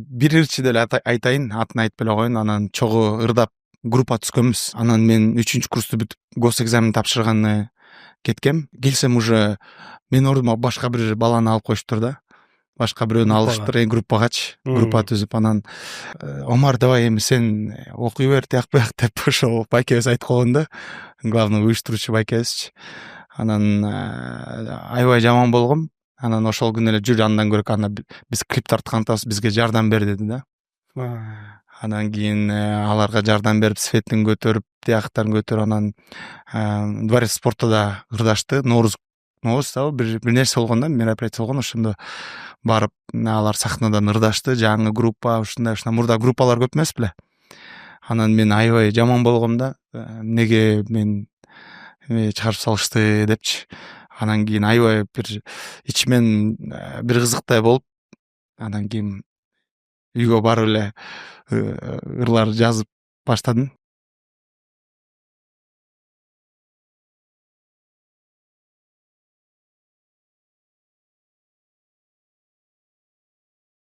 бир ырчы деле айтайын, атын айтып эле коеюн. Анан чогуу ырдап группа түзгөнбүз. Анан мен 3 курсту бүтүп гос экзамен тапшырганы кеткем. Келсем уже менин ордума башка бир баланы алып коюштур да. Башка бирөөнү алышыптыр, группагачы, группа түзүп, анан Омар, давай эми сен окуй бер тияк буяк деп ошол байкебиз айтып койгон да. Главный уюштуруучу байкебизчи. Анан аябай жаман болгом. Анан ошол күнү эле жүр, андан көрө биз клип тарткан атабыз, бизге жардам бер деди да. Анан кийин аларга жардам берип, светин көтөрүп, тияктарын көтөрүп, анан дворец спорта да ырдашты. Нооруз бир нерсе болгон да, мероприятие болгон, ошондо барып алар сахнадан ырдашты. Жаңы группа, ушундай мурда группалар көп эмес беле. Анан мен аябай жаман болгом да, эмнеге мен чыгарып салышты депчи. Анан кийин аябай бир ичимен бир кызыктай болуп, анан кийин үйгө барып эле ырлар жазып баштадым.